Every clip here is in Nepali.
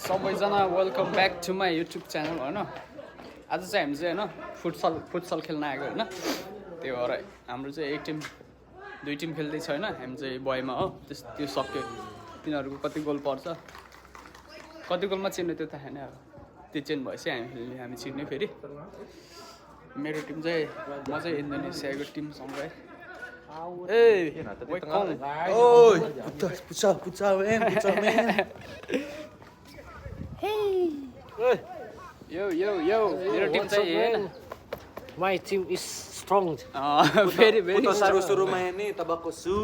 सबैजना welcome back to my YouTube channel होइन। आज चाहिँ हामी चाहिँ होइन फुटसल खेल्न आएको होइन। त्यो भएर हाम्रो चाहिँ एक टिम दुई टिम खेल्दैछ होइन। हामी चाहिँ बयमा हो, त्यो सक्यो। तिनीहरूको कति गोल पर्छ, कति गोलमा चिन्ने त्यो थाहा छैन। अब त्यो चेन्ज भएपछि हामी चिन्ने फेरि। मेरो टिम चाहिँ म चाहिँ इन्डोनेसियाको टिमसँग मेरो टिम चाहिँ My team is strong. very Suruh-suruh main nih tabako su.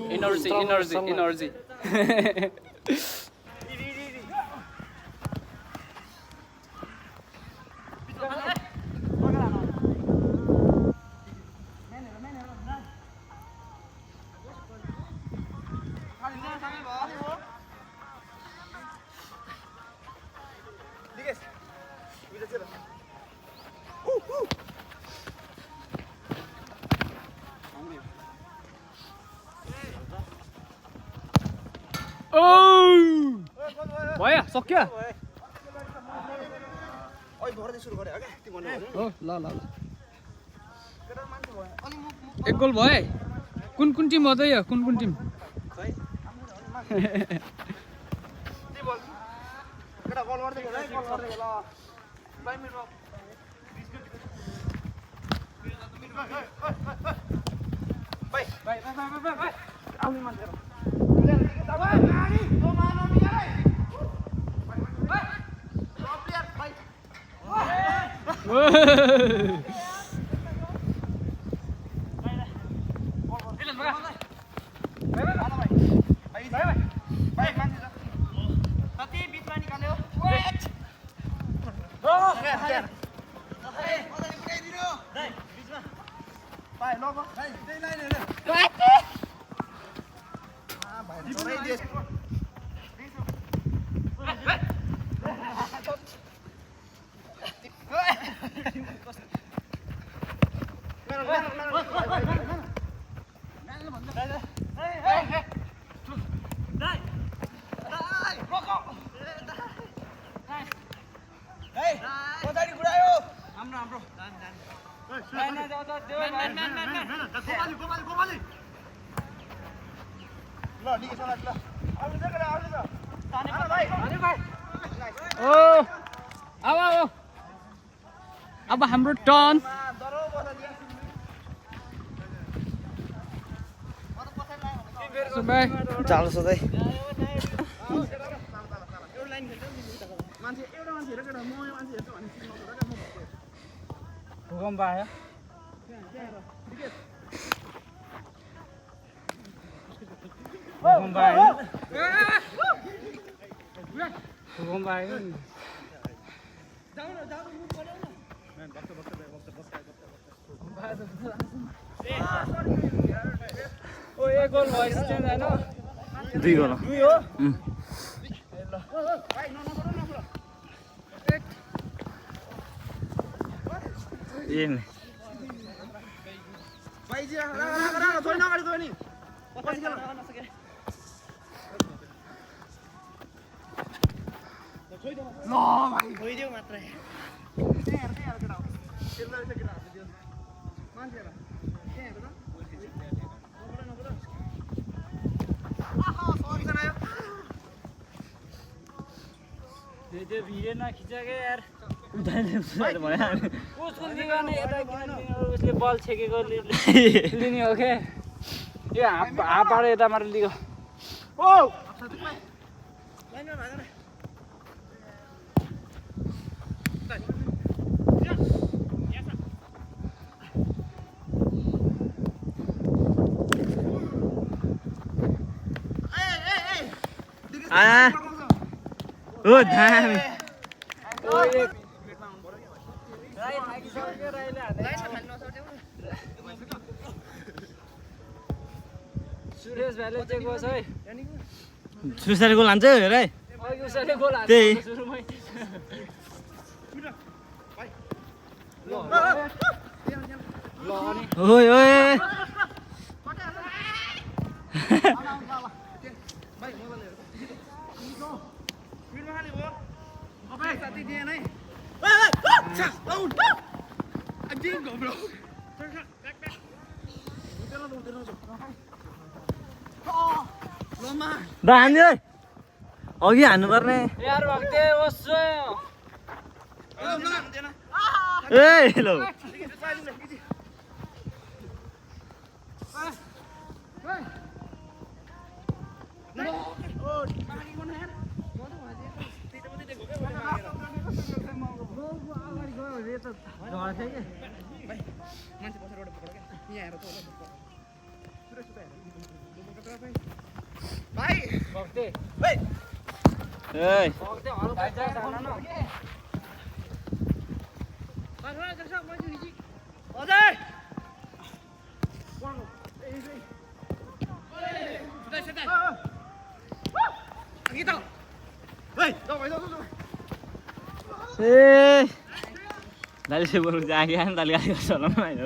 Energy. भयो सक्यो। एक गोल भयो। कुन टिम हो त यो? कुन टिम? अब हाम्रो टर्न। चालो सधैँ भूकम्प आयो। एक गोल भयो चेन्ज होइन। दुई गोल हो। त्यो भिडियो नखिचेको यार। उसको लिगाने यता उसले बल छेकेको लिने हो के? यो हापाएर यता मारेर लिगो। सुरेश भाइले चेक गर्छ है। सुसाले गोल हान्छ हेर है। उसले गोल हाल्छ त्यही। सुरुमै। ओइ ओइ हान्यो अघि हान्नु पर्ने यार भक्ते ओसो ए लो भक्ते ए भक्ते हल खाइछ खाना न ए दाली से बोल्नु जागे आन दाली गाली गर्छ होला नि हैन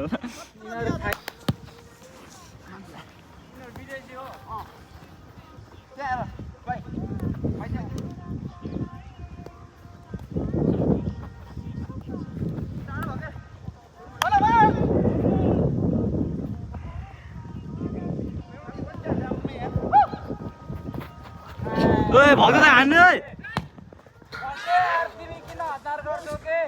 ओए भक्ति त हान्नु है तिमी किन हतार गर्छौ के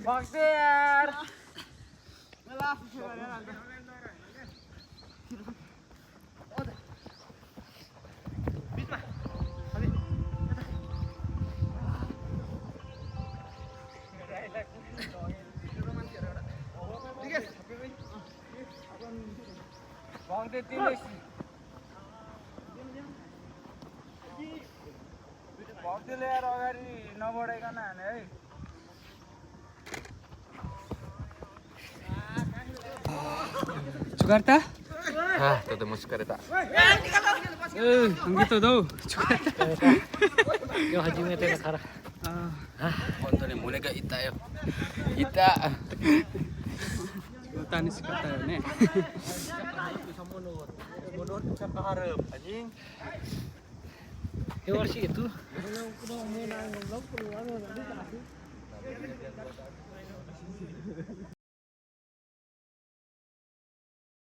भक्ते यार भक्ते तिमी भक्तेले यार अगाडि नबढाइकन हाने है Jakarta? Ah, todo muskareta. Gitu daw. यो हजिमे तेरो खरा Kontone mulega ita yo. Ita. Tanis kata ne. यो वर्ष हेतु